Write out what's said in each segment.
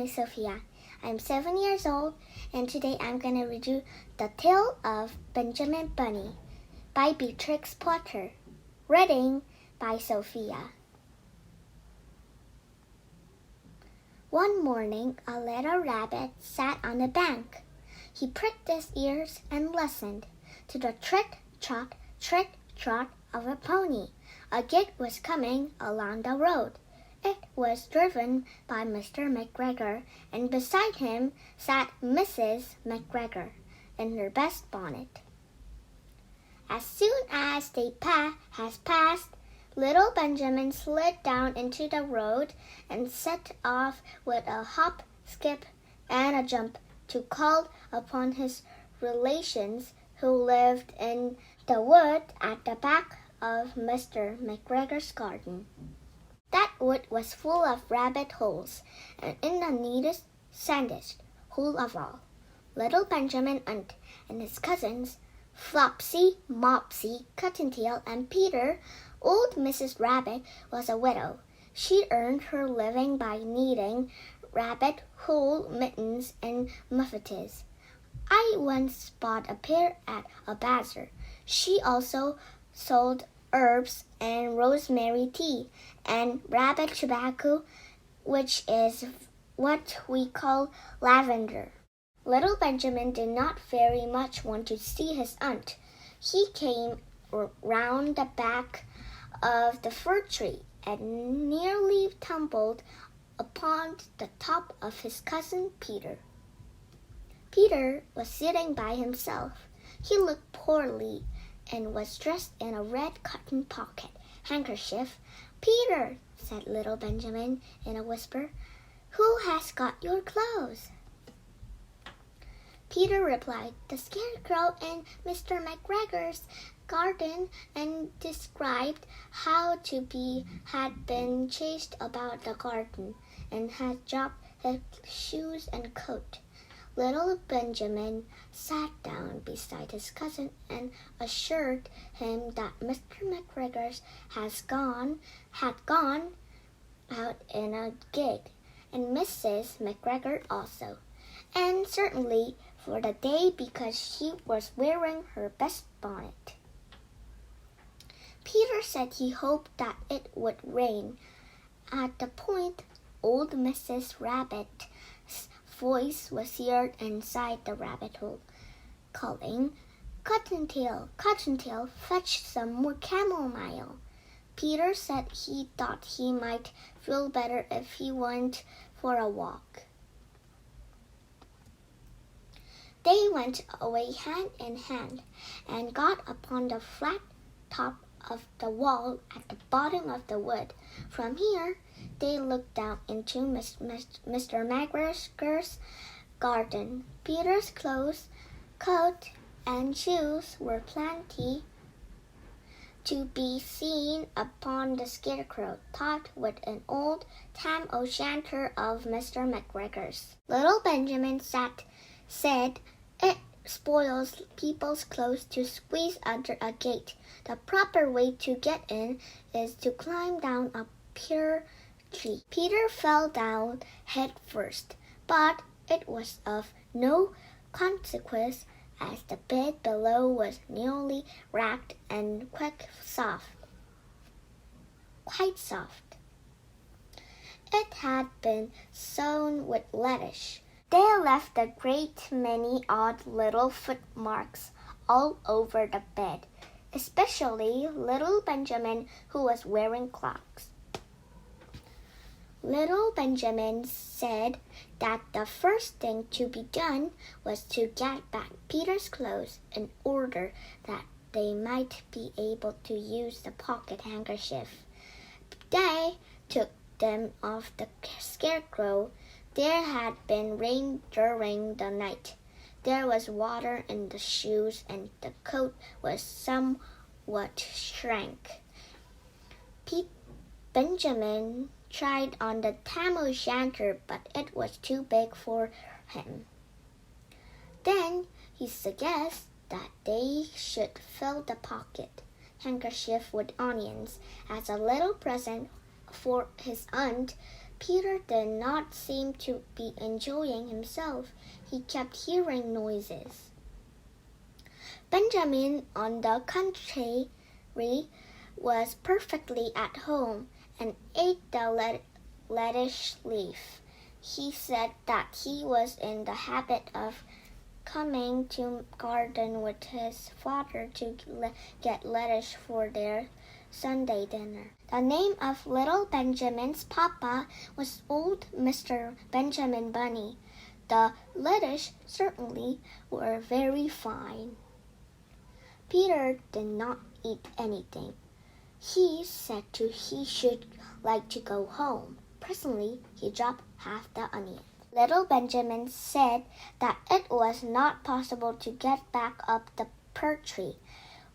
is Sophia. I'm 7 years old, and today I'm going to read you The Tale of Benjamin Bunny by Beatrix Potter. Reading by Sophia. One morning, a little rabbit sat on a bank. He pricked his ears and listened to the trick-trot, trick-trot of a pony. A gig was coming along the road. It was driven by Mr. McGregor, and beside him sat Mrs. McGregor in her best bonnet. As soon as they had passed, little Benjamin slid down into the road and set off with a hop, skip, and a jump to call upon his relations who lived in the wood at the back of Mr. McGregor's garden. That wood was full of rabbit holes, and in the neatest, sandiest hole of all, little Benjamin and his cousins, Flopsy, Mopsy, Cottontail, and Peter, old Mrs. Rabbit was a widow. She earned her living by knitting rabbit hole mittens and muffetees. I once bought a pair at a bazaar. She also sold herbs and rosemary tea and rabbit tobacco, which is what we call lavender. Little Benjamin did not very much want to see his aunt. He came round the back of the fir tree and nearly tumbled upon the top of his cousin Peter. Peter was sitting by himself. He looked poorly and was dressed in a red cotton pocket handkerchief. "Peter," said little Benjamin in a whisper, "who has got your clothes?" Peter replied, "The Scarecrow in Mr. McGregor's garden," and described how had been chased about the garden and had dropped his shoes and coat. Little Benjamin sat down beside his cousin and assured him that Mr. McGregor had gone out in a gig, and Mrs. McGregor also, and certainly for the day because she was wearing her best bonnet. Peter said he hoped that it would rain. At the point, old Mrs. Rabbit's voice was heard inside the rabbit hole, calling, "Cottontail, Cottontail, fetch some more chamomile." Peter said he thought he might feel better if he went for a walk. They went away hand in hand and got upon the flat top of the wall at the bottom of the wood. From here, they looked down into Mr. McGregor's garden. Peter's clothes, coat, and shoes were plenty to be seen upon the Scarecrow, topped with an old tam-o'-shanter of Mr. McGregor's. Little Benjamin said, "It spoils people's clothes to squeeze under a gate. The proper way to get in is to climb down a pear tree." Peter fell down head first, but it was of no consequence as the bed below was nearly ragged and quite soft. It had been sown with lettuce. They left a great many odd little footmarks all over the bed, especially little Benjamin, who was wearing clogs. Little Benjamin said that the first thing to be done was to get back Peter's clothes in order that they might be able to use the pocket handkerchief. They took them off the Scarecrow. There had been rain during the night. There was water in the shoes, and the coat was somewhat shrank. Benjamin tried on the tam-o'-shanter, but it was too big for him. Then he suggested that they should fill the pocket handkerchief with onions as a little present for his aunt Peter did not seem to be enjoying himself. He kept hearing noises. Benjamin, on the contrary, was perfectly at home and ate the lettuce leaf. He said that he was in the habit of coming to garden with his father to get lettuce for their Sunday dinner. The name of little Benjamin's papa was old Mr. Benjamin Bunny. The lettuce certainly were very fine. Peter did not eat anything. He said he should like to go home. Presently, he dropped half the onion. Little Benjamin said that it was not possible to get back up the pear tree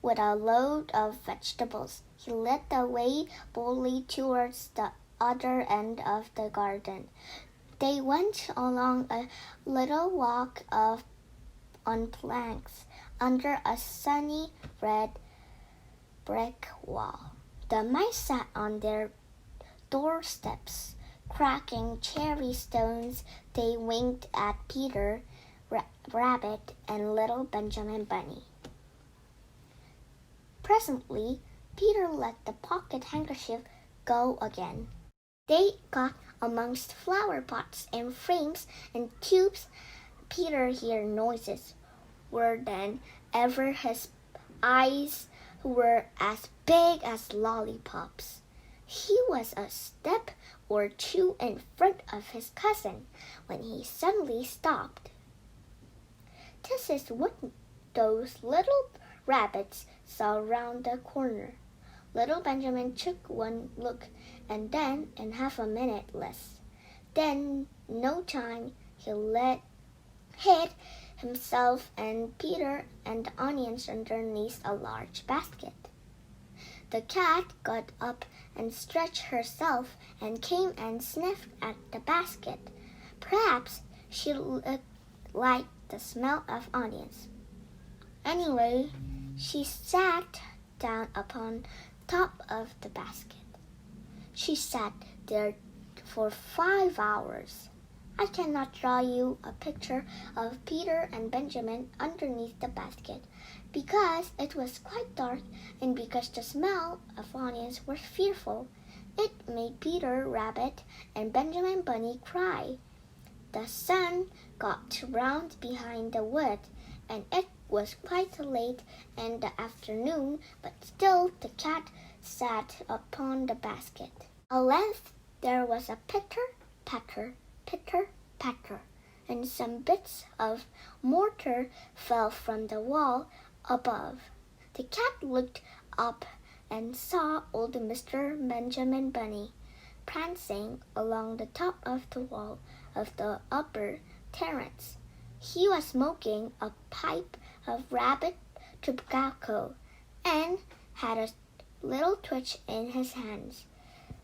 with a load of vegetables. He led the way boldly towards the other end of the garden. They went along a little walk on planks under a sunny red brick wall. The mice sat on their doorsteps, cracking cherry stones. They winked at Peter Rabbit and little Benjamin Bunny. Presently, Peter let the pocket handkerchief go again. They got amongst flower pots and frames and tubes. Peter heard noises were than ever. His eyes were as big as lollipops. He was a step or two in front of his cousin when he suddenly stopped. This is what those little rabbits saw round the corner. Little Benjamin took one look, and then, in half a minute less, then no time, he hid himself and Peter and the onions underneath a large basket. The cat got up and stretched herself and came and sniffed at the basket. Perhaps she liked the smell of onions. Anyway, she sat down upon top of the basket. She sat there for 5 hours. I cannot draw you a picture of Peter and Benjamin underneath the basket, because it was quite dark and because the smell of onions was fearful. It made Peter Rabbit and Benjamin Bunny cry. The sun got round behind the wood, and it was quite late in the afternoon, but still the cat sat upon the basket. At length there was a pitter, patter, pitter, patter, and some bits of mortar fell from the wall above. The cat looked up and saw old Mr. Benjamin Bunny prancing along the top of the wall of the upper terrace. He was smoking a pipe of rabbit tobacco and had a little twitch in his hands.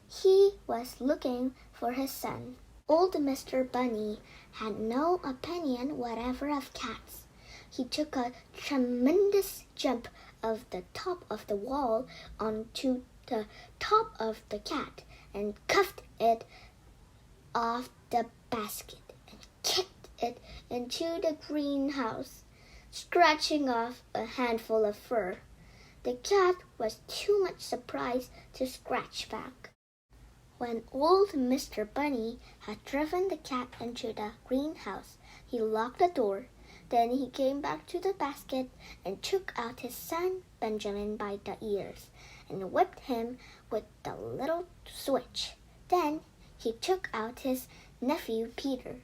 He was looking for his son. Old Mr. Bunny had no opinion whatever of cats. He took a tremendous jump of the top of the wall onto the top of the cat and cuffed it off the basket and kicked it into the greenhouse, scratching off a handful of fur. The cat was too much surprised to scratch back. When old Mr. Bunny had driven the cat into the greenhouse, he locked the door. Then he came back to the basket and took out his son Benjamin by the ears and whipped him with the little switch. Then he took out his nephew Peter.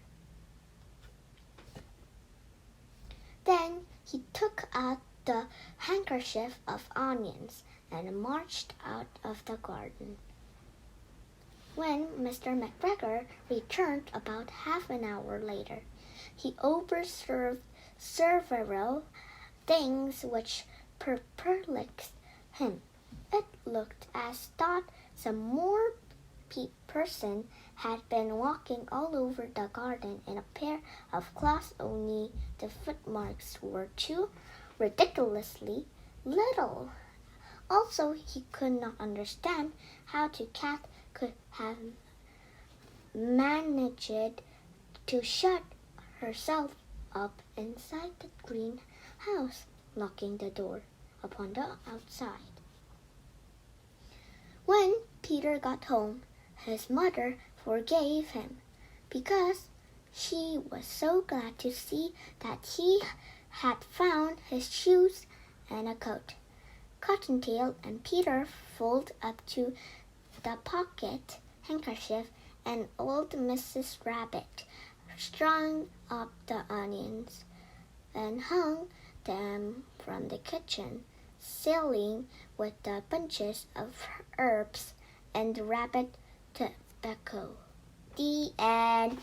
Then he took out the handkerchief of onions and marched out of the garden. When Mr. McGregor returned about half an hour later, he observed several things which perplexed him. It looked as though some more person had been walking all over the garden in a pair of clogs, only the footmarks were too ridiculously little. Also, he could not understand how the cat could have managed to shut herself up inside the greenhouse, locking the door upon the outside. When Peter got home, his mother forgave him because she was so glad to see that he had found his shoes and a coat. Cottontail and Peter folded up to the pocket handkerchief, and old Mrs. Rabbit strung up the onions and hung them from the kitchen ceiling with the bunches of herbs and rabbit tobacco. The end.